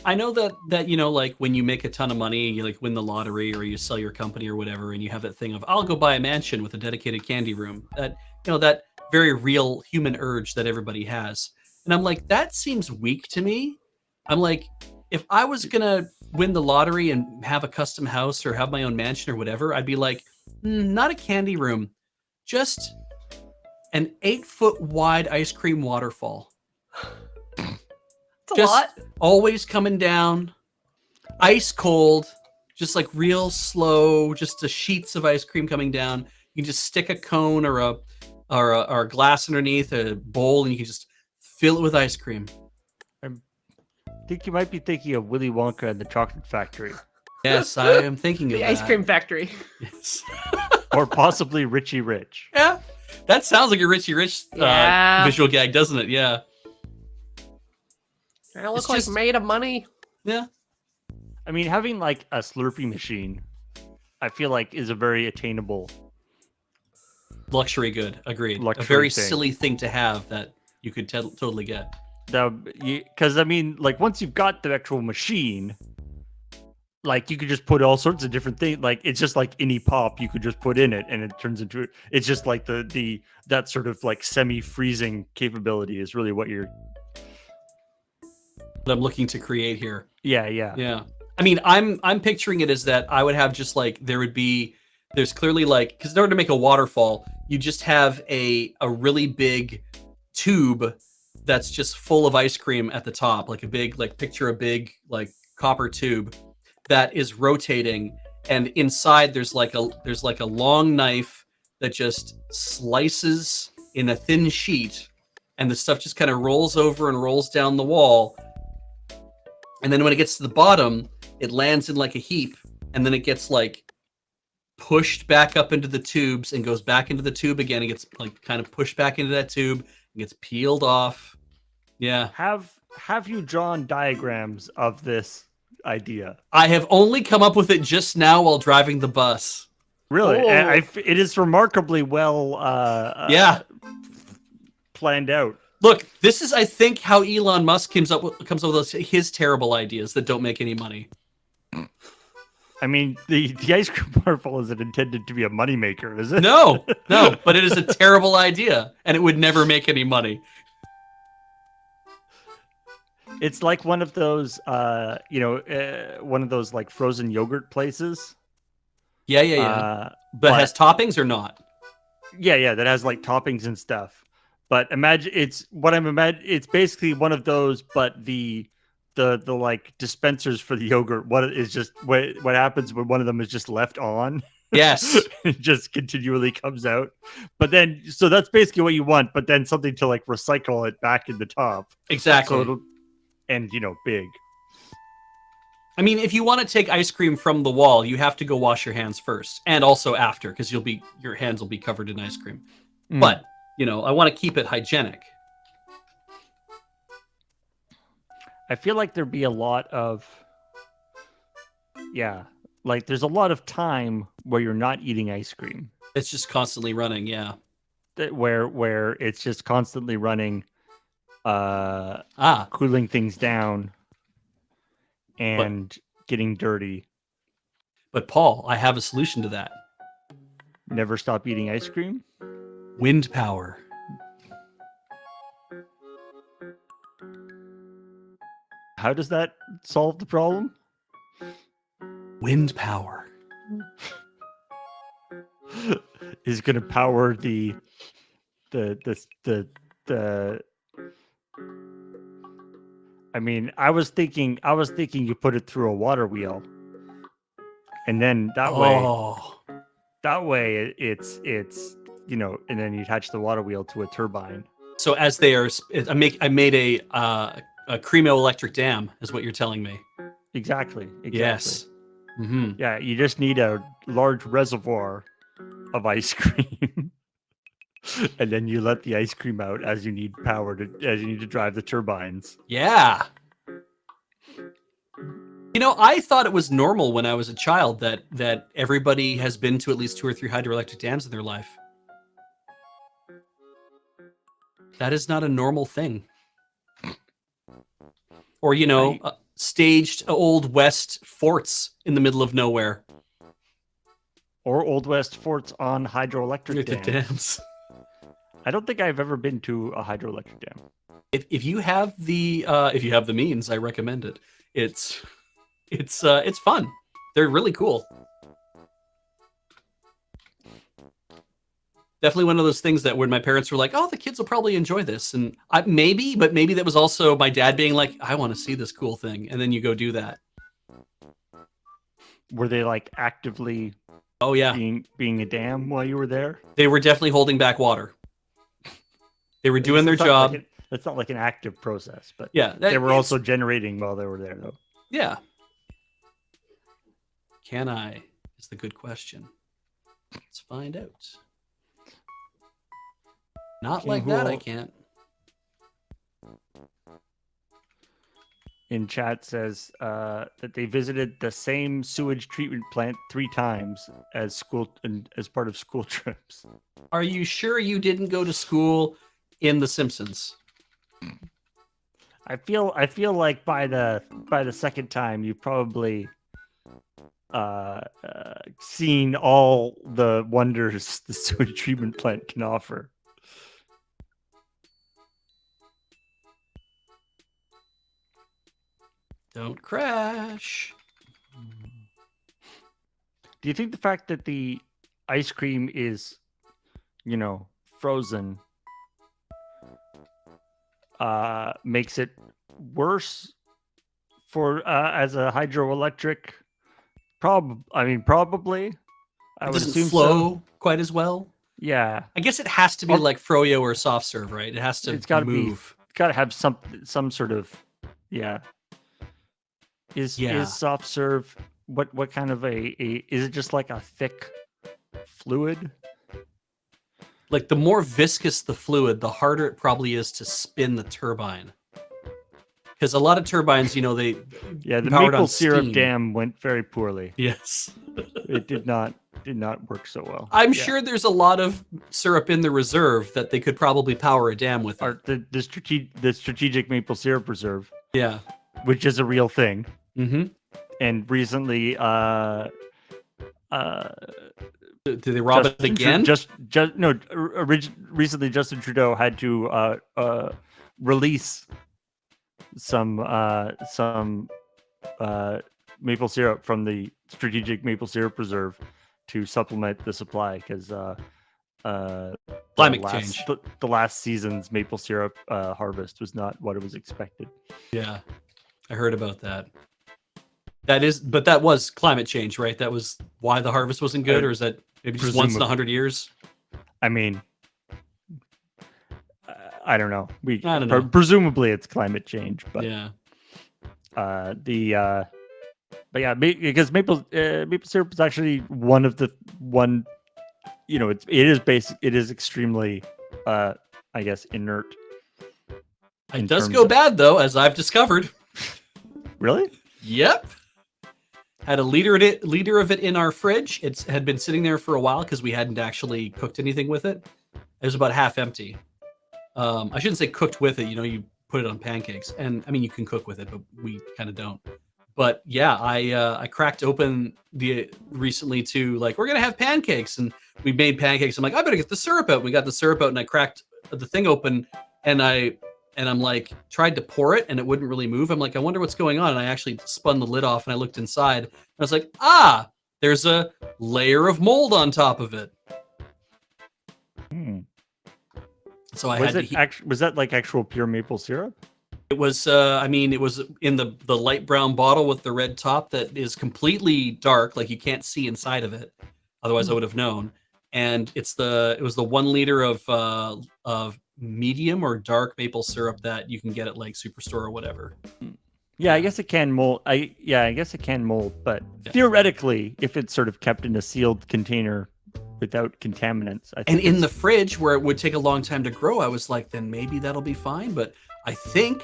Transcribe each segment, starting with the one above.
I know that you know, like when you make a ton of money, you like win the lottery or you sell your company or whatever, and you have that thing of I'll go buy a mansion with a dedicated candy room. That you know that very real human urge that everybody has, and I'm like that seems weak to me. I'm like if I was gonna win the lottery and have a custom house or have my own mansion or whatever, I'd be like, not a candy room, just an 8 foot wide ice cream waterfall, It's a just lot. always coming down ice cold, just like real slow, just the sheets of ice cream coming down. You can just stick a cone or a glass underneath a bowl, and you can just fill it with ice cream. I think you might be thinking of Willy Wonka and the Chocolate Factory, Yes, I am thinking of The that. ice cream factory. Yes. or possibly Richie Rich. Yeah, that sounds like a Richie Rich Yeah. visual gag, doesn't it? Yeah, I look It's like just- made of money. yeah. I mean, having like a Slurpee machine, I feel like is a very attainable. Luxury good. Agreed. A Luxury very thing. silly thing to have that you could totally get. Because I mean, like once you've got the actual machine, like you could just put all sorts of different things. Like it's just like any pop you could just put in it, and it turns into. It's just like the that sort of like semi-freezing capability is really what you're. What I'm looking to create here. Yeah. Yeah. I mean, I'm picturing it as that I would have just like there's clearly like because in order to make a waterfall, you just have a really big tube that's just full of ice cream at the top, like a big picture a big like copper tube that is rotating, and inside there's like a long knife that just slices in a thin sheet, and the stuff just kind of rolls over and rolls down the wall. And then when it gets to the bottom, it lands in like a heap, and then it gets like pushed back up into the tubes and goes back into the tube again. It gets like kind of pushed back into that tube and gets peeled off. Yeah. Have you drawn diagrams of this idea? I have only come up with it just now while driving the bus. Really, Oh. it is remarkably well. Yeah. Planned out. Look, this is, I think, how Elon Musk comes up with his terrible ideas that don't make any money. I mean, the ice cream waterfall isn't intended to be a moneymaker, is it? No, but it is a terrible idea, and it would never make any money. It's like one of those, one of those like frozen yogurt places. Yeah. But has toppings or not? Yeah, that has like toppings and stuff. But imagine it's basically one of those, but the like dispensers for the yogurt. What happens when one of them is just left on? Yes. It just continually comes out. But then, so that's basically what you want. But then something to like recycle it back in the top. Exactly. So it'll, and big. I mean, if you want to take ice cream from the wall, you have to go wash your hands first, and also after, because your hands will be covered in ice cream. But I want to keep it hygienic. I feel like there'd be a lot of, like there's a lot of time where you're not eating ice cream. It's just constantly running, yeah. Where it's just constantly running, cooling things down, and getting dirty. But Paul, I have a solution to that. Never stop eating ice cream? Windpower. How does that solve the problem? Windpower. Is going to power the I mean, I was thinking you put it through a water wheel, and then that way it's and then you attach the water wheel to a turbine. So as they are, I made a hydroelectric dam, is what you're telling me. Exactly. Yes. Mm-hmm. Yeah, you just need a large reservoir of ice cream. And then you let the ice cream out as you need to drive the turbines. Yeah. I thought it was normal when I was a child that everybody has been to at least 2 or 3 hydroelectric dams in their life. That is not a normal thing. Or, staged old West forts in the middle of nowhere. Or Old West forts on hydroelectric The dams. dams. I don't think I've ever been to a hydroelectric dam. If you have the means, I recommend it. It's fun. They're really cool. Definitely one of those things that when my parents were like, "Oh, the kids will probably enjoy this," and maybe that was also my dad being like, "I want to see this cool thing," and then you go do that. Were they like actively? Oh yeah, being a dam while you were there? They were definitely holding back water. They were doing their job. That's not like an active process, but yeah, they were also generating while they were there, though. Yeah. Can I? Is the good question. Let's find out. Not like that, I can't. In chat says that they visited the same sewage treatment plant 3 times as part of school trips. Are you sure you didn't go to school in The Simpsons? I feel like by the second time you've probably seen all the wonders the sewage treatment plant can offer. Don't crash. Do you think the fact that the ice cream is, frozen, makes it worse for as a hydroelectric? Probably. I would assume flow quite as well. Yeah, I guess it has to be like froyo or soft serve, right? It has to. It's got to move. It's got to have some sort of, yeah. Is soft serve what kind of a is it just like a thick fluid? Like the more viscous the fluid, the harder it probably is to spin the turbine. Because a lot of turbines, the maple syrup dam went very poorly. Yes, it did not work so well. I'm sure there's a lot of syrup in the reserve that they could probably power a dam with. The strategic maple syrup reserve. Yeah, which is a real thing. Mm-hmm. And recently, did they rob it again? Recently, Justin Trudeau had to release some maple syrup from the strategic maple syrup reserve to supplement the supply because climate change. The last season's maple syrup harvest was not what it was expected. Yeah, I heard about that. But that was climate change, right? That was why the harvest wasn't good, or is that maybe just once in 100 years? I mean, I don't know. I don't know. Presumably, it's climate change, but yeah. Because maple syrup is actually it is extremely, I guess, inert. It does go bad though, as I've discovered. Really? Yep. Had a liter of it in our fridge. It had been sitting there for a while because we hadn't actually cooked anything with it. It was about half empty. I shouldn't say cooked with it. You put it on pancakes, and I mean you can cook with it, but we kind of don't. But yeah, I cracked open recently to like we're gonna have pancakes, and we made pancakes. I'm like, I better get the syrup out. We got the syrup out, and I cracked the thing open, and I'm like tried to pour it, and it wouldn't really move. I'm like, I wonder what's going on. And I actually spun the lid off, and I looked inside, and I was like, there's a layer of mold on top of it. So was that like actual pure maple syrup? It was, it was in the light brown bottle with the red top that is completely dark, like you can't see inside of it. Otherwise, I would have known. And it was the 1 liter of medium or dark maple syrup that you can get at like Superstore or whatever. Yeah, I guess it can mold. I guess it can mold, but theoretically, if it's sort of kept in a sealed container without contaminants, I think in the fridge where it would take a long time to grow, I was like, then maybe that'll be fine. But I think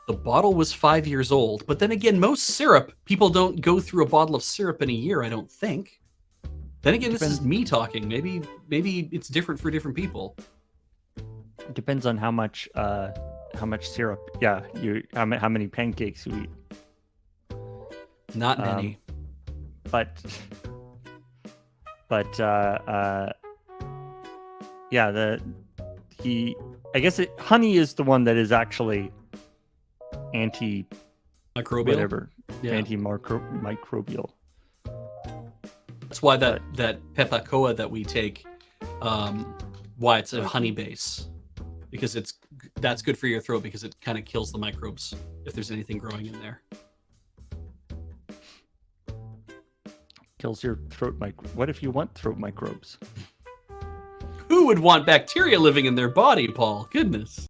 the bottle was 5 years old. But then again, most syrup, people don't go through a bottle of syrup in a year, I don't think. Then again, this is me talking. Maybe it's different for different people. It depends on how much syrup. Yeah, how many pancakes you eat. Not many. But yeah, I guess honey is the one that is actually anti Microbial. whatever, Yeah. anti-microbial. That's why that peppacoa that we take, why it's a honey base, because that's good for your throat because it kind of kills the microbes if there's anything growing in there. Kills your throat What if you want throat microbes? Who would want bacteria living in their body, Paul? Goodness.